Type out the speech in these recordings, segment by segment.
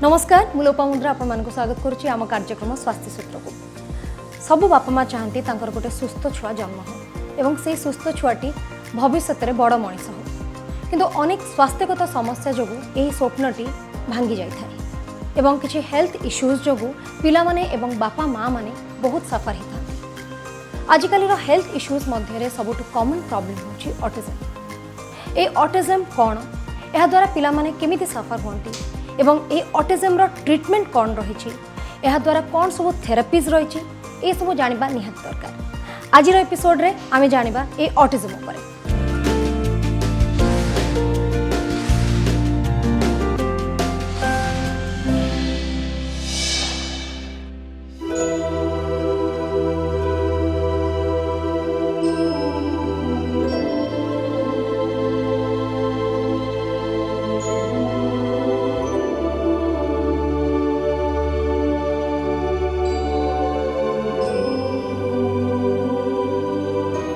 नमस्कार मु लोपामुद्रा आपको स्वागत करुच्ची आम कार्यक्रम स्वास्थ्य सूत्र को सबु बापा माँ चाहती गोटे सुस्थ छुआ जन्म हो एवं से सुस्थ छुआटी भविष्य में बड़ मनीष हो किंतु अनेक स्वास्थ्यगत समस्या जो यही स्वप्नटी भांगी जाए एवं किसी हेल्थ इश्यूज जो पिला माने एवं बापा माँ माने बहुत सफर होता है। आजिकल हेल्थ इश्यूज मध्य सबुठ कॉमन प्रॉब्लम होची ऑटिज्म। ए ऑटिज्म कौन यह द्वारा पिला माने केमिति सफर होती एवं ए ऑटिज्म रो ट्रीटमेंट कौन रही यह द्वारा कौन सब थेरापीज रही ये सब जानिबा निहात दरकार। आज एपिसोड रे आमे जानिबा ए ऑटिज्म उपरे।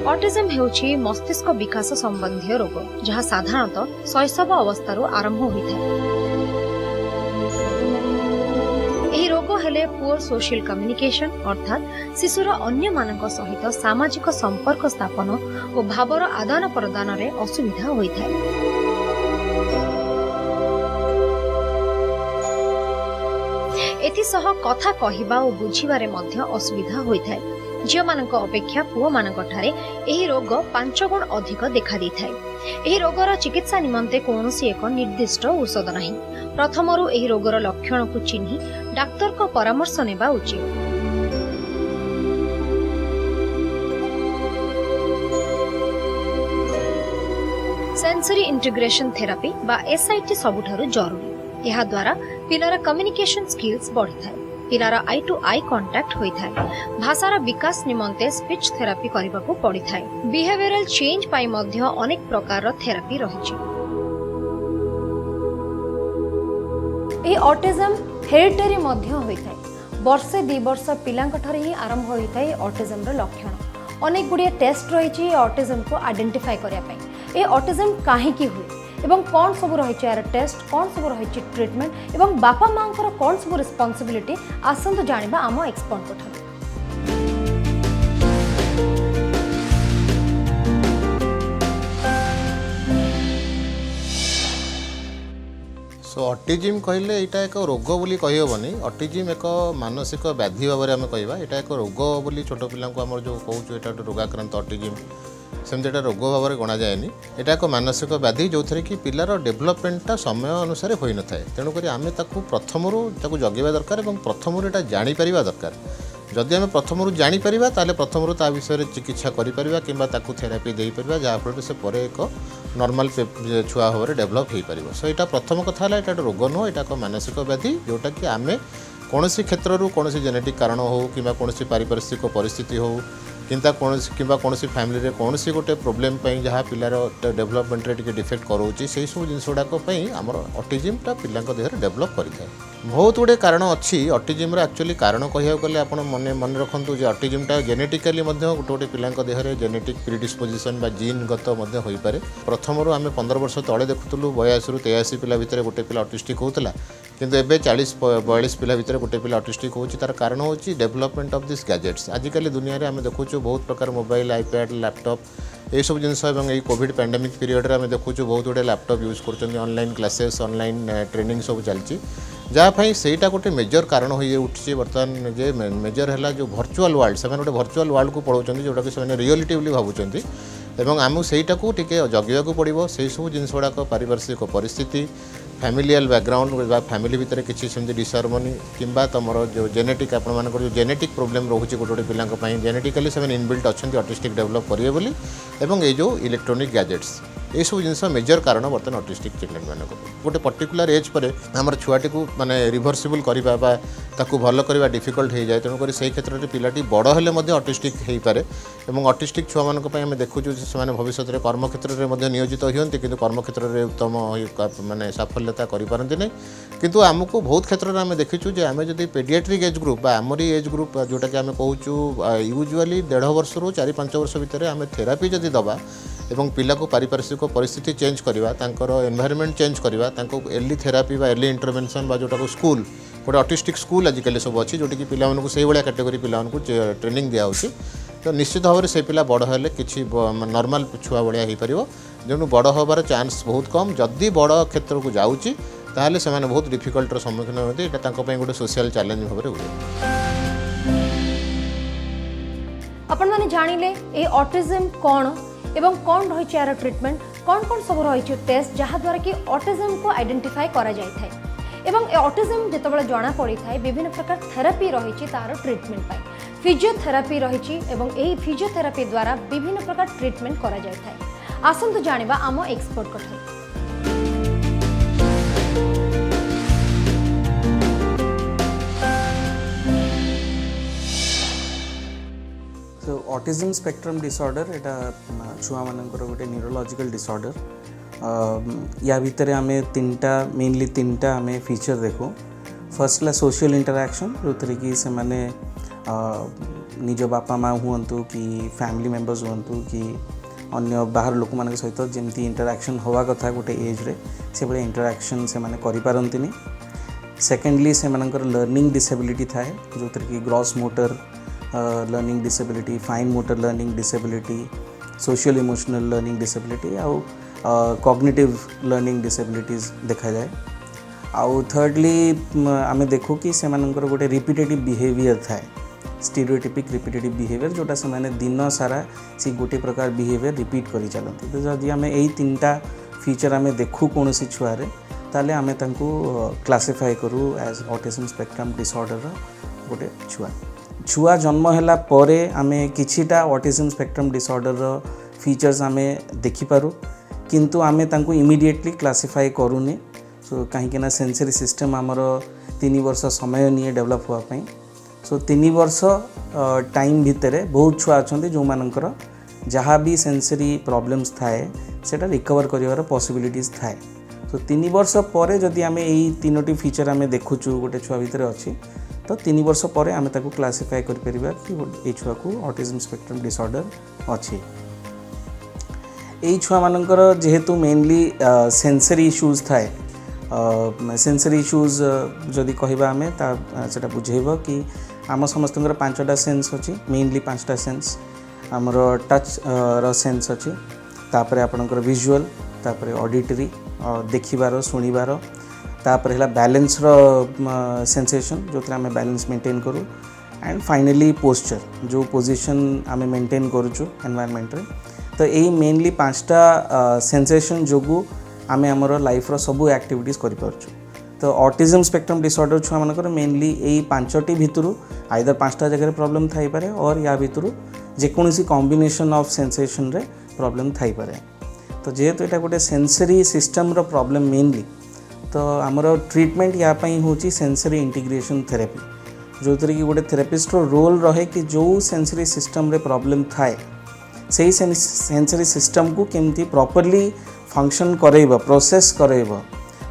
ऑटिज्म हेउछि मस्तिष्क विकास संबंधी रोग जहाँ साधारणतः शैशव अवस्था आरंभ होता है। यह रोग हेले पुअर सोशल कम्युनिकेशन अर्थात शिशुर अन्य मानक सहित सामाजिक संपर्क स्थापन और भावर आदान प्रदान रे असुविधा होता है। एथिसह कथा कहिबा और बुझिबारे मध्य असुविधा होता है। झील मान अपेक्षा पुओ मान रोग 5 गुण अधिक देखा देता है। रोगर चिकित्सा निमंते कौन एक निर्दिष्ट औषध नहीं। प्रथमरु रोगर लक्षण को चिन्ही डाक्तर को परामर्श नेबा उचित। सेंसरी इंटीग्रेशन थेरापी बा SIT सबुठारु जरूरी। यह द्वारा पिलार कम्युनिकेशन स्किल्स बढ़ी था। पिलार आई टू आई कांटेक्ट होता है। भाषार विकास निमंते स्पीच थेरापी करने को पड़ी था। बिहेवियरल चेंज पाई मध्य अनेक प्रकार थेरापी रही। ए ऑटिज्म हेरिटेरी मध्य होता है। वर्षे 2 वर्ष पिलांकठारे ही आरंभ होता है। ऑटिज्म रो लक्षण अनेक गुड़िया टेस्ट रही ऑटिज्म को आइडेंटिफाई करने पे। ए ऑटिज्म काहे की हुए एवं कौन सब रही यार टेस्ट कौन सब रही ट्रीटमेंट एवं बापा माँ कौन सब रिस्पांसिबिलिटी आसतु जानिबा आम एक्सपर्ट को। सो ऑटिज्म कहले यहाँ एक रोग बोली कहीहबनी। ऑटिज्म एक मानसिक व्याधि भाव में आम कहवा यहाँ एक रोग बोली छोट पिला आम जो कहूँ यहाँ रोगाक्रांत ऑटिज्म सेमती रोग भाव में गणा जाएनि। यहाँ एक मानसिक व्याधि जो थे कि पिलार डेभलपमेंटा समय अनुसार हो न था। तेणुक आम प्रथम जगेवा दरकार और प्रथम यहाँ जापर दरकार। जदि आम प्रथम जापर ताले प्रथम ता विषय चिकित्सा करें कि थेरापी दे पार जहाँफल से पर एक नॉर्मल छुआ भाव में डेभलप हो पार। सो यहाँ प्रथम कथा है यहाँ रोग नुह यहाँ एक मानसिक व्याधि जोटा कि आम कौन क्षेत्र कौन जेनेटिक कारण हो कि कौन पारिपार्श्विक परिस्थिति हो कौन फैमिली रे कौन गोटे प्रोब्लेम जहाँ पिलार डेभलपमेंट रे डिफेक्ट कराऊँच से सब जिन गुड़ाक आमर ऑटिज्मटा पिला देह डेभलप करें। बहुत गुड़े कारण अच्छी ऑटिज्म एक्चुअली कारण कह गले आप मन रखु ऑटिज्मटा जेनेटिकली गोटे गोटे पिला देह जेनेटिक प्रिडिस्पोजिशन जीनगत हो पारे। प्रथम आम 15 वर्ष तले देखुलू 82 ରୁ 83 पिला भितर गोटे पिला ऑटिस्टिक होता किंतु एबे 40-42 पिला भितर गोटे पिला ऑटिस्टिक होची। तार कारण होची डेभलपमेंट ऑफ दिस गैजेट्स। आजिकल दुनिया रे आम देखुचु बहुत प्रकार मोबाइल आईपैड लैपटॉप ये सब जिनस ये कोविड पैंडेमिक पीरियड रे आम देखुचु बहुत गुड़े लैपटॉप यूज कर ऑनलाइन क्लासेस ऑनलाइन ट्रेनिंग सब चलती जहाँपाई सेटा गोटे मेजर कारण हो उठी। बर्तमान जे मेजर है जो भर्चुआल वर्ल्ड से गोटे भर्चुआल वर्ल्ड को पढ़ाऊँ जोटा कि से रियलिटी बोली भावुंट एवं आमको सहीटा को जगेवा पड़ो से सब जिन गुड़ाक पारिपार्श्विक परिस्थिति फैमिलियल बैकग्राउंड फैमिली भितर किसी सेमती डिसहार्मोनी किंबा तुमर जो जेनेटिक आपण जो जेनेटिक प्रोब्लेम रोचे गोटे गोटे पिला जेनेटिकली से इनबिल्ट अच्छा ऑटिस्टिक डेभलप करेंगे बोली एवं ये जो इलेक्ट्रोनिक गैजेट्स ये सब जिन मेजर कारण बर्तमान ऑटिस्टिक चिल्ड्रेन मानक गोटे पर्टिकुलर एज पर आम छुआटी को माने रिभर्सिबल करवा भल करवा डिफिकल्ट हो जाए। तेणुक से क्षेत्र में पिलाटी बड़ हेले ऑटिस्टिक हो पारे और ऑटिस्टिक छुआ मानक आम देखुँ से भविष्य में कर्मक्षेत्र में नियोजित होती कि कर्मक्षेत्र में उत्तम माने साफल्यता करपारती नहीं। किंतु आमको बहुत क्षेत्र में आम देखीचु जे आम जब paediatric age group Amri age group जोटा कि आम कहूँ यूजुआली 1.5 वर्ष 4-5 वर्ष भितर आम थेरापी जदि दबा एवं पिला को पारिपार्श्विक परिस्थिति चेंज करवा एनवायरनमेंट चेंज करवा अर्ली थेरापी बा अर्ली इंटरवेंशन बा जोटा स्कूल गोटे ऑटिस्टिक स्कूल आजिकल सब अच्छी जोटि पिला से भाया कैटेगोरी पिला ट्रेनिंग दिया तो निश्चित भाव में से पिला बड़ हेले किसी नॉर्मल छुआ भाया हो पार जो बड़ हबार चांस बहुत कम जदि बड़ क्षेत्र को जाऊँगी ताहले से बहुत डिफिकल्टर सम्मुखीन होती है गोटे सोशल चैलेंज भाव में हुए। आपण माने जानिले ए ऑटिज्म कौन एवं कौन रही यार ट्रीटमेंट कौन कौन सब रही टेस्ट जहाँ द्वारा कि ऑटिज्म को आइडेंटिफाई करा जाय थाए एवं ए ऑटिज्म जेतबेले जणा पड़ी थाए विभिन्न प्रकार थेरापी रही तार ट्रीटमेंट पाई फिजियोथेरापी रही एवं एही फिजियोथेरापी द्वारा विभिन्न प्रकार ट्रीटमेंट करा जाय थाए। आसंतु जानिबा आम एक्सपर्ट कथाई। तो ऑटिज्म स्पेक्ट्रम डिसऑर्डर एटा छुआ मानकर गोटे न्यूरोलॉजिकल डिसऑर्डर या भितर आमे मेनली तीनटा आमे फीचर देखो। फर्स्ट ला सोशल इंटरैक्शन जो कि से माने निज बापा माँ हूँ कि फैमिली मेंबर्स हूँ कि अन्य बाहर लोक मान सहित जमी इंटरैक्शन हवा कथा गोटे एज रे से भाई इंटरैक्शन से माने करि पारंतिनी। सेकेंडली से मानकर लर्निंग डिसेबिलिटी थाए जो कि gross motor learning disability fine motor learning disability social emotional learning disability आउ कॉग्निटिव लर्निंग डिसेबिलिटीज देखा जाए। आउ थर्डली आमे देखू कि से मानकर गोटे रिपीटेटिव बिहेवियर थाए स्टीरियोटाइपिक रिपीटेटिव बिहेवियर जोटा से माने दिन सारा सी गोटे प्रकार बिहेवियर रिपीट करी चलती। तो जदि आमे एई तीनटा फीचर आमे देखू कौन सी छुआरे ताले आमे तांको क्लासिफाई करू एज ऑटिज्म स्पेक्ट्रम डिसऑर्डर गोटे छुआ जन्म हैला परे आमे किछिटा ऑटिज्म स्पेक्ट्रम डिसऑर्डर फीचर्स आमे देखि पारू किंतु आमे तांको इमीडिएटली क्लासिफाई करूनी। सो कहीं ना सेंसरी सिस्टम आमर 3 वर्ष समय नहीं डेवलप होगापी। सो 3 वर्ष टाइम भितर बहुत छुआ अच्छा जो मानकर जहाँ भी सेंसरी प्रॉब्लम्स थाए सेटा रिकवर कर पॉसिबिलिटीज थाए। सो 3 वर्ष पर जदि आमे यही 3टी फीचर आमे देखुचु गोटे छुआ भितर अच्छी तो 3 वर्ष पर आमे ताको क्लासिफाई कर परिबा कि ए छुआ को ऑटिज्म स्पेक्ट्रम डिसऑर्डर अच्छी। यही छुआ मानकर जेहेतु मेनली सेंसरी इश्यूज थाए सेंसरी इश्यूज जदि कहबा आमे सेटा बुझेब कि आम समस्त 5टा सेंस अच्छी मेनली 5टा सेंस आमर टच रो सेंस अच्छी तापर आपणकर विजुअल तापर ऑडिटरी देखिबार सुनिबार तापर है बैलेंस रो सेंसेशन जो आम बैलेंस मेंटेन करूँ एंड फाइनली पोस्चर जो पोजीशन आम मेंटेन करूँ एनवायरनमेंट रे। तो यही मेनली 5टा सेंसेशन जोगु आमे हमर लाइफ रो सब एक्टिविटीज करि परछु। तो ऑटिज्म स्पेक्ट्रम डिसऑर्डर छुआ मानकर मेनली यही 5टी भितरु आइदर 5टा जगह प्रॉब्लम थाई पारे और या भितरु जेकोसी कॉम्बिनेशन ऑफ सेंसेशन रे प्रॉब्लम थाई पारे। तो जेहेतु एटा गोटे सेंसरी सिस्टम रो प्रॉब्लम मेनली तो आमर ट्रीटमेंट या पई होची सेंसरी इंटीग्रेशन थेरेपी जो कि गोटे थेरेपिस्ट रो रोल रहे कि जो सेंसरी सिस्टम रे प्रॉब्लम थाए सही सेंसरी सिस्टम को केमती प्रॉपर्ली फंक्शन करेब प्रोसेस करेब।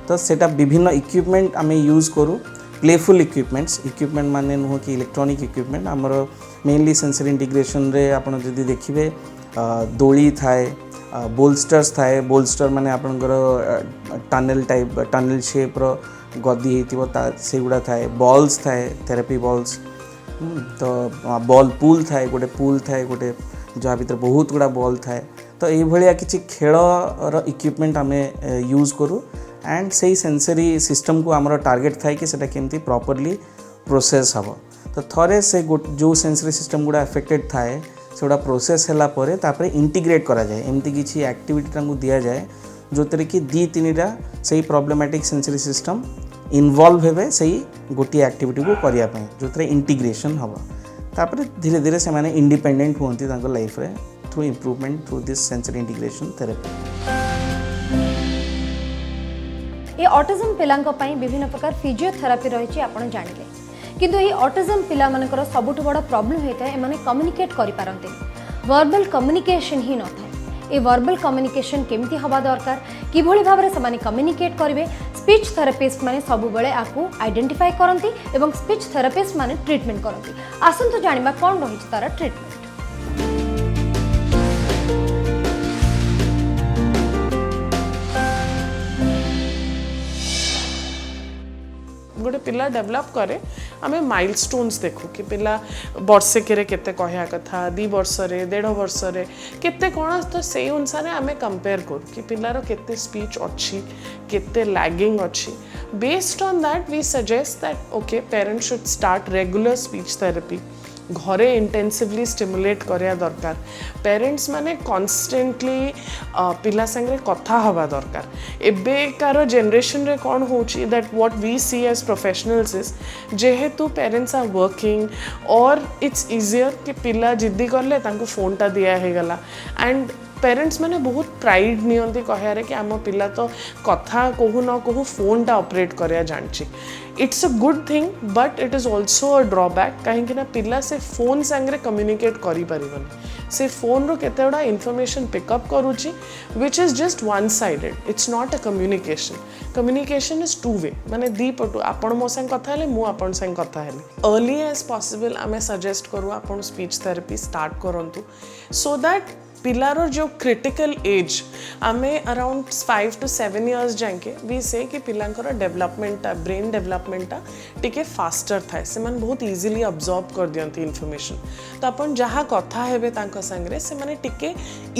तो सेटा विभिन्न इक्विपमेंट आमे यूज करूँ प्लेफुल इक्विपमेंट माने नुह कि इलेक्ट्रॉनिक इक्विपमेंट आमर मेनली सेंसरी इंटीग्रेशन रे आपण जदि देखिबे दोली थाए बोल्स्टर्स थाए बोल्स्टर माने आपणकर टनल शेप रो गद्दी हेतिबो से गुड़ा थाए बॉल्स थाए थेरेपी बॉल्स। तो बॉल पूल थाए गोटे जहाँ भीतर बहुत गुड़ा बॉल थाए। तो ये किसी खेल इक्विपमेंट आमे यूज करूँ एंड से सेंसरी सिस्टम को आमर टार्गेट थाए कि सेटा केमती प्रॉपर्ली प्रोसेस हम। तो थरे से जो सेंसरी सिस्टम गुड़ा अफेक्टेड थाए से गुड़ा प्रोसेस है तापर इंटीग्रेट करा जाए एमती किसी एक्टिविटी दि जाए जो कि 2-3टा से प्रॉब्लमेटिक सेंसरी सिस्टम इन्वॉल्व हेबे से गोटे एक्टिविटी को करने जो इंटीग्रेशन हम तापर धीरे धीरे से माने इंडिपेंडेंट होती लाइफ रे through improvement through this sensory integration therapy. ये ऑटिज्म पिलांको पई विभिन्न प्रकार फिजियोथेरापी रही आपण जानिले किंतु ये ऑटिज्म पिला मानकर सबुठ बड़ प्रॉब्लम होता है एमाने कम्युनिकेट करि पारंते वर्बल कम्युनिकेशन ही न थाए। ए वर्बल कम्युनिकेशन केमती हवा दरकार किभଳି भाबरे समाने कम्युनिकेट करिवे स्पीच थेरेपिस्ट माने सबु बेले आकु आइडेंटिफाई करंती एवं स्पीच थेरेपिस्ट माने ट्रीटमेंट करंती। आसंतु जानिबा कोन रही तार ट्रीटमेंट। पिला डेवलप करे आमे माइलस्टोन्स देखू कि पिला वर्षेके केते कहया कथा 2 वर्ष रे 1.5 वर्ष रे केते कोन तो से अनुसार आमे कंपेयर करू कि पिलार केते स्पीच अच्छी केते लैगिंग अच्छी based on that we suggest that okay parents should start regular speech therapy घरे इंटेंसिवली स्टिमुलेट करिया दरकार पेरेंट्स माने कॉन्स्टेंटली पिला संगे कथा हवा दरकार एबेकार जनरेशन रे कौन होची that what we see as professionals is जेहेतु पेरेंट्स आर वर्किंग और इट्स इजियर कि पिला जिद्दी करले तांको फोनटा दिया हे गला एंड पेरेंट्स मैंने बहुत प्राइड नियंती कहारे कि आम पिला तो कथा कहू न कहू फोनटा ऑपरेट करिया जानची it's a good thing but it is also a drawback कहीं पिला से फोन सांगे कम्युनिकेट करि परिबनी से फोन रो केते बड़ा इन्फॉर्मेशन पिकअप करूची which is just one sided it's not a communication is two way माने दी पटु आपण मो संग कथा हेले मु आपण संग कथा हेले अर्ली एज पॉसिबल आमे सजेस्ट करू आपण स्पीच थेरेपी स्टार्ट करंतु सो दैट पिलार जो क्रिटिकल एज आमे अराउंड 5 to 7 years जाके भी से कि पिलांकर डेवलपमेंट ब्रेन डेवलपमेंट टिके फास्टर थाए से मन बहुत इजीली अब्जॉर्ब कर दियंती इन्फॉर्मेशन तो अपन जहाँ कथा हेबे तांको संगरे से माने टिके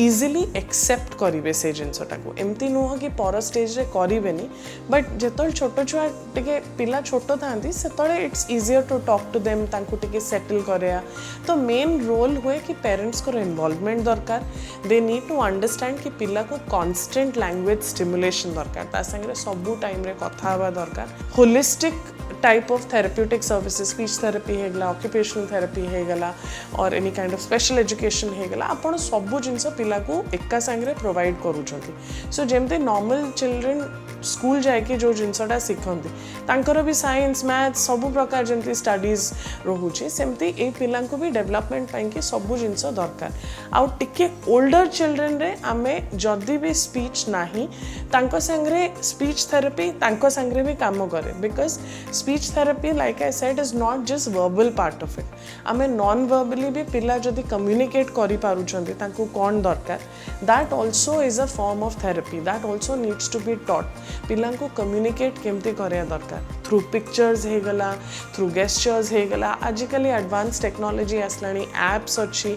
इजीली एक्सेप्ट करिवे से जिनसटा को एमती नुह कि पर स्टेज रे करिवेनी बट जेतल छोट छुआ टिके पिला छोट थांती सेतले it's easier to talk to them तांको टिके सेटल करया तो मेन रोल हुए कि पेरेंट्स को इन्वॉल्वमेंट दरकार दे नीड टू अंडरस्टैंड कि पिला को कांस्टेंट लैंग्वेज स्टिमुलेशन दरकार ता संगे सबू टाइम रे कथा हवा दरकार holistic type of therapeutic services speech therapy हेगला ऑक्यूपेशनल थेरेपी हेगला or any kind of special education हेगला आपण सबू जिनस पिला को एका संगे प्रोवाइड करूछंती सो जेमते नॉर्मल चिल्ड्रन स्कूल जाके जो जिनसटा शिखती तांकर भी साइंस मैथ सबू प्रकार जमती स्टडीज रोचे सेमती ए पिला को भी डेवलपमेंट पाई कि सबू जिनस दरकार आउ टिके ओल्डर चिल्ड्रन रे आमे जदि भी स्पीच नाही तांको संगे स्पीच थेरेपी तांको संगे भी काम करे because speech therapy like I said is not just verbal part of it आमे नॉन वर्बली भी पिला जदि कम्युनिकेट करि पारुछंती तांको कोन दरकार that also is a form of therapy that also needs to be taught पिला को कम्युनिकेट केमती करिया दरकार थ्रू पिक्चर्स हेगला थ्रू गेस्चर्स हेगला आजिकल एडवांस टेक्नोलॉजी आसलानी एप्स अच्छी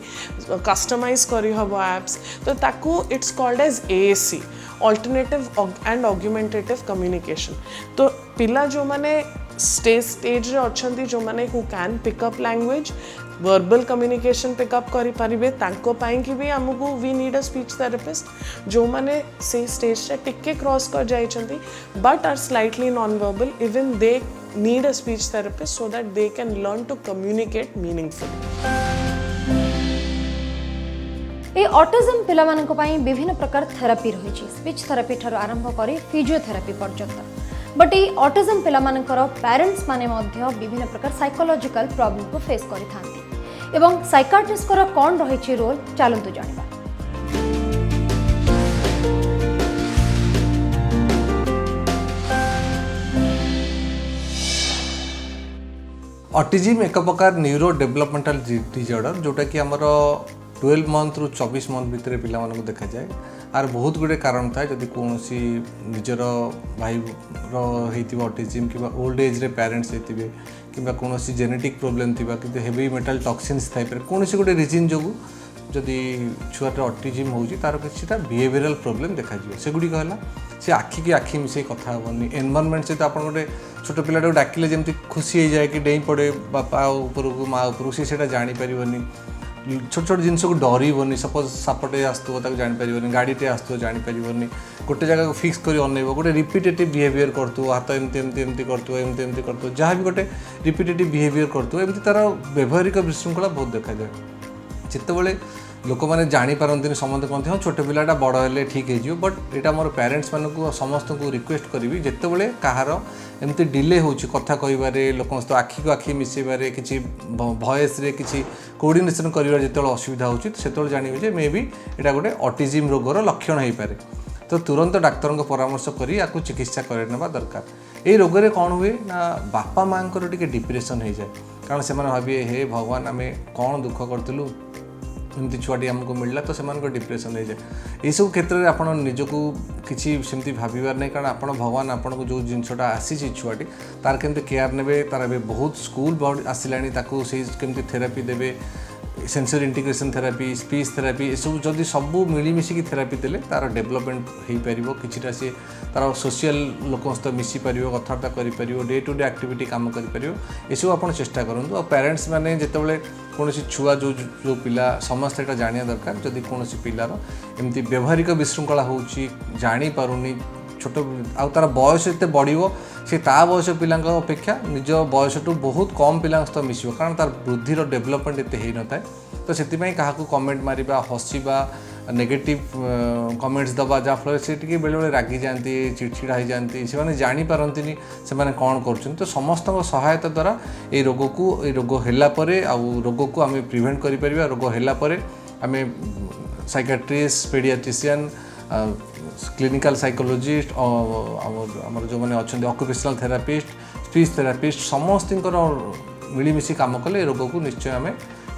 कस्टमाइज करी हबो एप्स तो ताकू it's called as AAC alternative and augmentative communication तो पिला जो माने स्टेज रे अच्छंती जो माने who can pick up language verbal communication pick up करि परिबे तांको पाई कि भी हमको we need a speech therapist जो माने से स्टेज से टिके क्रॉस कर जाइछंती but are slightly non verbal even they need a speech therapist so that they can learn to communicate meaningfully ए ऑटिज्म पिला मानक पई विभिन्न प्रकार थेरेपी रही स्पीच थेरेपी ठार आरंभ करी फिजियोथेरेपी पर्यंत बट ये ऑटिज्म पिला मानकर पेरेंट्स माने मध्य विभिन्न प्रकार साइकोलॉजिकल प्रॉब्लम को फेस करि थांती एवं साइकाट्रिस्ट को कौन रही रोल चलतु जानिबा ऑटिज्म एक प्रकार न्यूरो डेवलपमेंटल डिसऑर्डर जोटा कि आमर 12 मंथ रु 24 मंथ भितर पिला मानक देखा जाए आर बहुत गुड़े कारण थाए जदि कौन निजर भाई होती ऑटिज्म कि ओल्ड एज रे पेरेंट्स होते कि कौन जेनेटिक प्रोब्लेम थी कि हेवी मेटाल टॉक्सिन्स थाई पारे कौन गोटे रिजन जो जदि छुआटे ऑटिज्म होउची तार किछिटा बिहेवियरल प्रोब्लेम देखा जिवो सेगुडी कहला से आखि की आखि मिसे कथा होनी एनवायरनमेंट सहित आप गोटे छोट पिलाटा डाकिले जमी खुशी हो जाए कि डेई पड़े बापा उपरकू माँ उपरकू सी से जानीपर छोट छोट जिनस को डरबनी सपोज सापटे आसुव जापर गाड़ीटे आसुव जापर गोटे जगह को फिक्स कर अनब गोटे रिपिटेटिव बिहेवियर करूँ हाथ एमती एमती एमती करूँ जहाँ भी गोटे रिपिटेटिव बिहेवियर करूँ एमती तार व्यवहारिक विशृंखला बहुत देखा जाए जितेबाला लोक मैंने जापारती समस्त कहते हाँ छोटे पिलाटा बड़ हेल्ले ठीक हो बट यहाँ मोर पेरेंट्स मानक समस्त को रिक्वेस्ट करी जितेबाला कहार एमती डिले हो कथा कह लोक सहित आखि को आखि मिसेबारे कि भयस कि कोऑर्डिनेशन कर जो असुविधा होते जानवे मे बी यहाँ गोटे ऑटिज्म रोगर लक्षण हो पारे तो तुरंत डाक्तर परामर्श कर या चिकित्सा करवा दरकार ये रोग में कौन हुए ना बापा माँ टे डिप्रेशन हो जाए कारण से भावे हे भगवान आम कौन दुख करूँ एमती छुआटी आमको मिलला तो से डिप्रेशन हो जाए यही सब क्षेत्र में आप निजको किसी सेमती भाबार नहीं कारण आप भगवान आपको जो जिनसा आसी छुआटी तार केमती केयर ने तार बहुत स्कूल आसला केमती थेरापी देवे sensory integration therapy speech therapy ये सब जदि सब मिलमिशिकी थेरापी देले तार डेवलपमेंट हो पार किसी सी तार सोशल लोक सहित मिसी पार कथबार्ता कर डे टू डे एक्टिविटी काम कर ये सब आप चेष्टा करूँ और पेरेंट्स मैंने जितेबाला कौन छुआ जो जो पिला समस्त यहाँ जाना दरकार जदि कौन पिलार एमती व्यवहारिक विशृंखला हो जापारूनी छोट आ तार बयस एत बढ़ो से ता बयस पिला अपेक्षा निज बयस टू बहुत कम पिला सहित मिसब कारण तार बुद्धिर डेवलपमेंट एत हो न तो से क्या कमेंट मारिबा हसवा नेगेटिव कमेंट्स दबा जहाँफल से बेले बेले रागी जाती चिड़चिड़ा हो जाती से जापारती से कौन कर तो समस्त सहायता द्वारा ये रोग को ये रोग है रोग को आम प्रिभेन्ट कर रोग है आम साइकाट्रिस्ट पेडियाट्रिशियन क्लिनिकल साइकोलॉजिस्ट आमर जो मैंने अच्छा ऑक्यूपेशनल थेरापिस्ट स्पीच थेरापिस्ट समस्त मिलमिशी काम कले रोग को निश्चय आम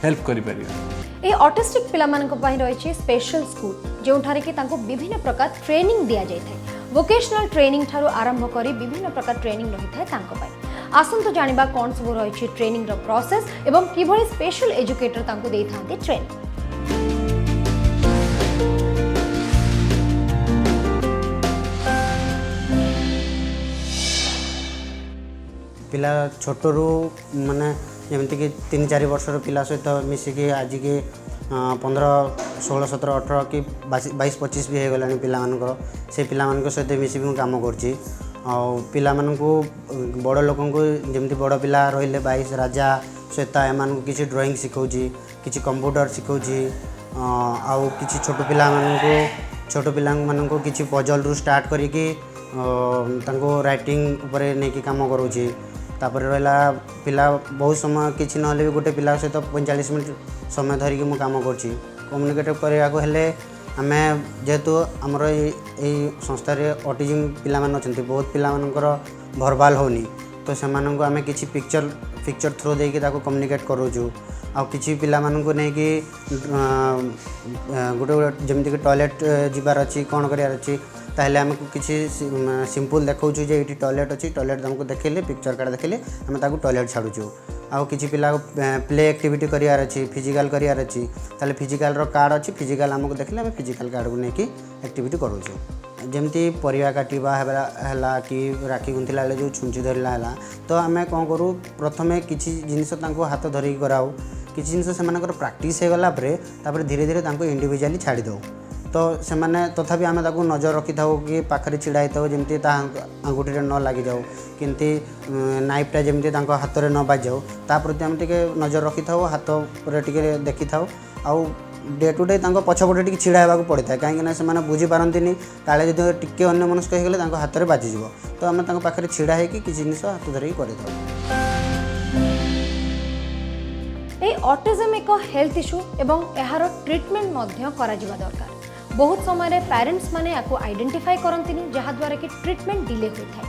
हेल्प कर ऑटिस्टिक पिलामानक पई रही स्पेशल स्कूल जोठारे कि तांको विभिन्न प्रकार ट्रेनिंग दिया जाय थाए वोकेशनल ट्रेनिंग ठारू आरंभ करी विभिन्न प्रकार ट्रेनिंग रही थाए तांको पई आसंतो जानिबा कोन सब रही ट्रेनिंग रो प्रोसेस एवं किभଳି स्पेशल एजुकेटर तांको देई थांते ट्रेनिंग। पिला छोट रू माने जमती कि 3-4 वर्षर पिला सहित मिसिकी आज की 15, 16, 17, 18 कि 22-25 भी हो गलानी पिला से पिला सहित मिसिकी मु काम करछि पिला बड़ लोक जमती बड़ पिला रहिले 22 राजा श्वेता एमान किसी ड्राइंग सिखाऊँगी किसी कंप्यूटर सिखाऊँगी आउ किसी छोट पिला मानू किसी पजल रू स्टार्ट करिकी राइटिंग उपर नहीं काम करूँगी तापर रहा पिला बहुत समय किसी ना भी गोटे पिला सहित 45 मिनट समय धरिकी मु काम करछि कम्युनिकेट करने को हेले आमे जेहेतु आमर ये संस्था ऑटिज्म पिला मान अच्छा बहुत पिला भरबाल होनी तो से आम किसी पिक्चर थ्रू देकी कम्युनिकेट करूँ आ किसी पिला नहीं कि गोटे जमीक टॉयलेट जीवार अच्छी कौन करार अच्छी ताहले आमको किसी सिंपल देखा जे ये टॉयलेट अच्छी टॉयलेट आमको देखेले पिक्चर कार्ड देखेले आम ताकू टॉयलेट छाड़ू आउ किसी पिला प्ले एक्टिविटी करार अच्छी फिजिकाल करार अच्छी ताहले फिजिकाल रो कार्ड अच्छी फिजिकाल आमको देखले आम फिजिकाल कार्ड को लेकिन एक्टिविटी करूँ जमती परिवा काटिबा है कि राखी गुंथिला जो छुंची धरला है तो आम कौन करूँ प्रथमे किसी जिनस हाथ धरिकी कराऊ किसी जिनस से प्राक्टिस हो गला धीरे धीरे इंडिविजुअली छाड़ी दो तो से तथापि आम नजर रखी था कि पाखे छिड़ा होता जमी आंगुठी न लगी जाऊ कि नाइफटा जमी हाथ में न बाजी जाऊ ता प्रति आम टे नजर रखी था हाथ पर टे देखी था आउ डे टू डे पछपटे टी छिड़ा होगा पड़ता है कहीं से बुझीपारती काले जो टी अन्य मनस्क हो गले हाथ में बाजिज तो आम पाखे छिड़ा होगी किसी जिन हाथ धरिकी कर ऑटिज्म एक हेल्थ इश्यू एवं यार ट्रीटमेंट करा दरकार बहुत समय पेरेंट्स माने याको आइडेंटिफाई करंतिनी जहा द्वारा कि ट्रीटमेंट डिले होता है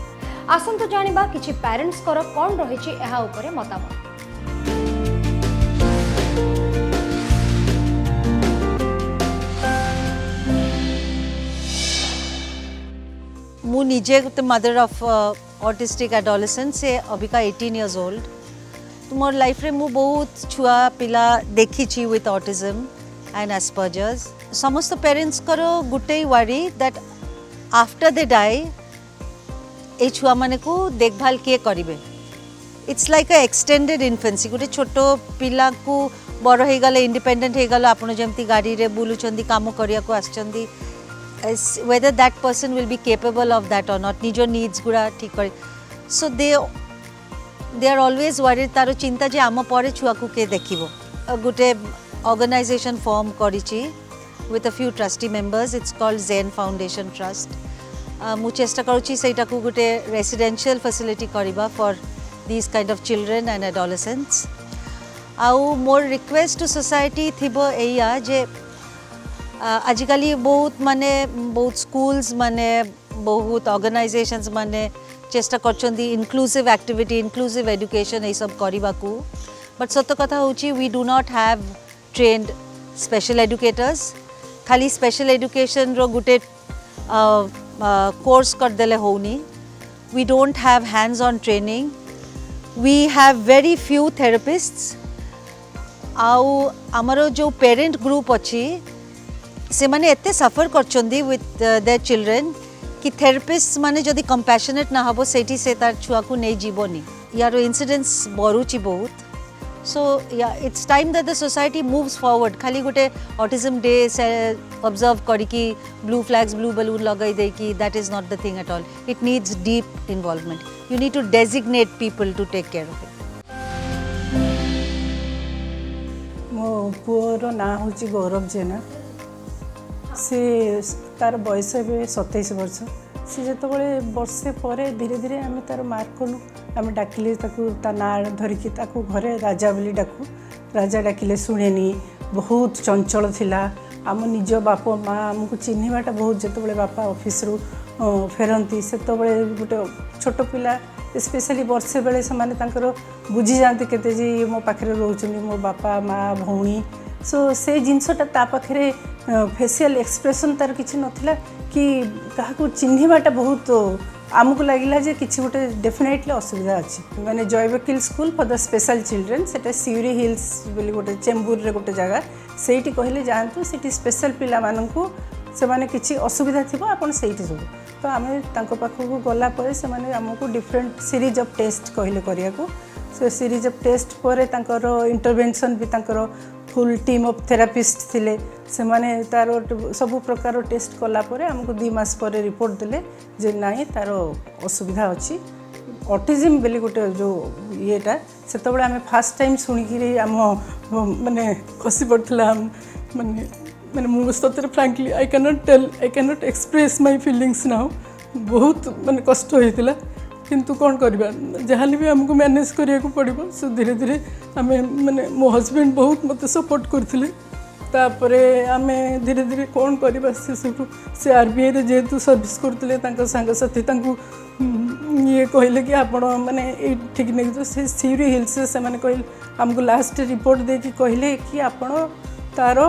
आसंतो जानिबा किछि पेरेंट्स कर कोन रहिछि एहा उपरे मतामत। मु निजे मदर ऑफ ऑटिस्टिक एडोलेसेंट से अबिका 18 इयर्स ओल्ड तो मोर लाइफ रे मु बहुत छुआ पिला देखी विथ ऑटिज्म एंड एस्पर्जर्स समस्त पेरेंट्स करो गुटे वारी दैट आफ्टर दे डाई ए छुआ माने को देखभाल किए करिवे it's like a extended infancy गोटे छोट पिला को बड़ हो गले इंडिपेंडेंट हो गल आपन जमती गाड़ी रे बुलुचंदी काम करिया को आछंदी whether that person will be capable of that or not nijo needs gura ठीक कर so they are always worried तारो चिंता जे आम परे छुआ को के देखिबो गुटे organization form करिछि with a few trustee members it's called Zen Foundation Trust मु चेष्टा करूछि सेटा को गुटे residential facility करिबा for these kind of children and adolescents आउ मोर रिक्वेस्ट टू सोसाइटी थिबो एया जे आजिकल बहुत माने बहुत स्कूल्स माने बहुत ऑर्गेनाइजेशंस माने चेष्टा करछन्ती इंक्लूसिव एक्टिविटी इंक्लूसिव एजुकेशन ए सब करबा को बट सत्य कथा होची we do not have trained special educators खाली स्पेशल एजुकेशन रो गुटे कोर्स करदेले होनी we don't have hands on training we have very few therapists आउ आमर जो पेरेंट ग्रुप अच्छी से माने एते सफर करचंदी विथ देयर चिल्ड्रन कि थेरेपिस्ट माने जदि कंपैशनेट ना हबो सेठी से तार छुआ को नहीं जीवनी यार इंसिडेंट्स बरुची बहुत सो या it's time that the society moves forward खाली गोटे ऑटिज्म डे से ऑब्जर्व करिकी ब्लू फ्लैग्स ब्लू बलून लगाई दे कि that is not the thing at all it needs deep involvement you need to designate people to take care of it मो पुअर ना हूँ गौरव जेना से तार बयस ए 27 वर्ष सी जो वर्षे पर धीरे धीरे आम तार मार्क कलु आम डाकिले ता ना धरिकी घरे राजा बोली डाकू राजा डाकिले शुणेनी बहुत चंचल थिला आम निज बाप माँ आमको चिन्हवाटा बहुत जो बापा ऑफिस रु फेरती से गोटे छोट पिला स्पेशली वर्षे बेले से बुझी जाती केते जी मो पाखे रोच मो बापा माँ भौणी सो से जिनसटा ता पाखे फेसियल एक्सप्रेशन तार किसी नथिला कि क्या चिन्हवाटा बहुत आमको लगिला जे किसी गोटे डेफिनेटली असुविधा अच्छी मैंने जय वकील school for the special children से सिउरी हिल्स बोली गोटे चेम्बूर रे गोटे जगह सेठी कहले जातु से स्पेशल पिला माननकु से माने किसी असुविधा थी आपन सेठी सब तो आम पाखक गलापर से आमको डिफरेंट सीरीज ऑफ टेस्ट कहले करिया को से सीरीज ऑफ टेस्ट पर इंटरवेंशन भी तांकर फुल टीम ऑफ थेरापिस्ट थिले से माने तार सब प्रकार टेस्ट कलापर आमको 2 मास पर रिपोर्ट देले जे नाई तार असुविधा अच्छी ऑटिज्म बेली गोटे जो येटा से आम फास्ट टाइम शुणिकी आम माने खसी पड़ता माने मैंने मुझे सतरे frankly I can not express my feelings now बहुत माने कष्ट होइतिला किंतु कौन करबा जहाँ भी हमको मैनेज करिया को पड़िबो सो धीरे धीरे आमे माने मो हस्बैंड बहुत मते सपोर्ट करथिले तापरे आमे धीरे धीरे कौन करबा से आरबीआई रे जेतु सर्विस करथिले तांका संग साथी तांको ये कहले कि आपण माने ठीक नहीं तो से सिउरी हिल्स से माने कहले हमको लास्ट रिपोर्ट दे कि कहले कि आपण तार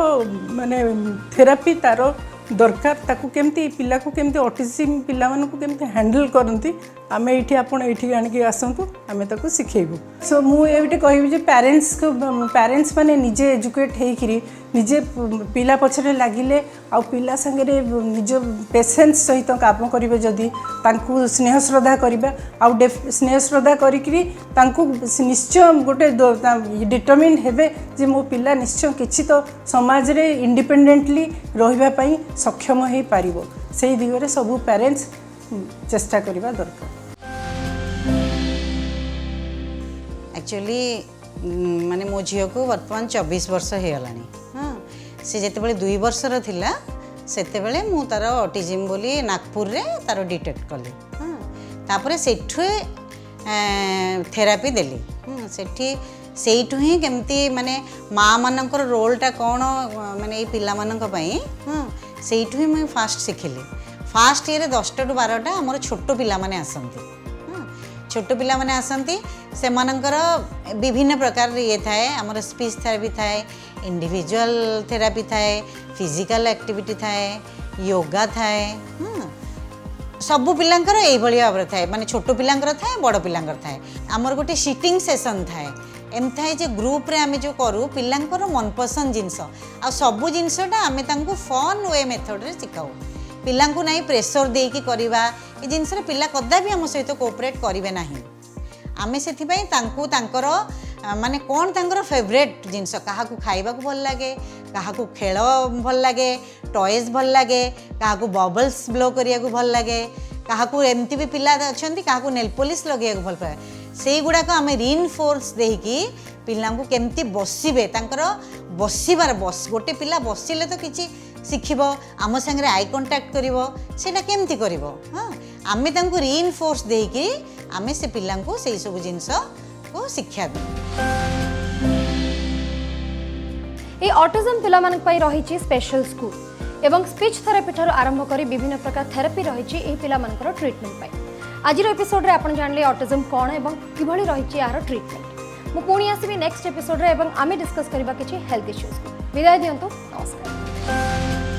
माने थेरापी तार दरकार ताकू केमती पिला को केमती ऑटिज्म पिला मानू केमती हैंडल करती आम ये आपड़ ये आणिक आसतु आम ताकू शिखेबू सो मुझे कहबी जे पेरेंट्स माने निजे एजुकेट होकरी निजे पिला पछरे लगिले आ पिला संगे निज पेशेंस सहित काम करेंगे जदि तांकू स्नेह श्रद्धा करवा आ स्नेह श्रद्धा करी निश्चय गोटे डिटरमिन हेबे जे मो पिला निश्चय किछि तो समाज रे इंडिपेंडेंटली रहिबा पई सक्षम हो पारिबो से दिगरे सबू पेरेंट्स चेष्टा करवा दरकार एक्चुअली माने मो झील को बर्तमान 24 वर्ष हो गलानी हाँ सी जिते 2 वर्षर थिला सेतेबेले मु तार ऑटिज्म बोली नागपुर रे तार डिटेक्ट कली हाँ तापरे सेठु थेरापी देली सेठी सेठु ही केमती माने माँ मानकर रोलटा कौन माने ये पिला मानक पई हाँ सेठु ही मुझे फास्ट शिखिली फास्ट ईयर 10टा टू 12टा आमर छोट पिला माने आसंती छोट पिला माने आसंती से मानकर विभिन्न प्रकार ये थाए आमर स्पीच थेरापी थाए इंडिविजुअल थेरापी थाए फिजिकल एक्टिविटी थाए योगा थाए सबु पिलांकर एई भली भाव थाए माने छोट पिलांकर थाए बड़ पिलांकर थाए आमर गोटे सिटिंग सेशन थाए एम थाए जे ग्रुप रे आमे जो करू पिलांकर मनपसंद जिनस आ सबु जिनसटा आमे तांको फन वे मेथड रे सिखाऊ पिलांको नहीं प्रेशर देकी करवा ए जिनस पिला कदा भी आम सहित कोऑपरेट करेंगे ना आमे से तांको तांकर माने कौन तांकर फेवरेट जिनस क्या खाइबा को भल लगे क्या खेल भल लगे टॉयज भल लगे क्या बबल्स ब्लो करिया को भल लगे क्या एमती भी पिला अच्छा क्या नेल पॉलिश लगे भल पाए से गुड़ाक आम रिइनफोर्स देकी पिलांको केमती बसबे बसबार बस गोटे पिला बसिले तो किसी शिखब आम सागर आई कंटाक्ट करा केमती कर हाँ आम तांको रिइनफोर्स देकी आम से पिला से सब जिनस को शिक्षा दे ये ऑटिज्म पिला मानक पई रही स्पेशल स्कूल एवं स्पीच थेरापी ठार आरंभ कर विभिन्न प्रकार थेरापी रही पिला मानकर ट्रीटमेंट पाई आज एपिसोड रे आपण जानले ऑटिज्म कौन एवं किभली रही यार ट्रीटमेंट मु पुणी आसबि नेक्स्ट एपिसोड रे एवं आमे डिस्कस करबा किछि हेल्थ इश्यूज को विदाय दियंतु नमस्कार।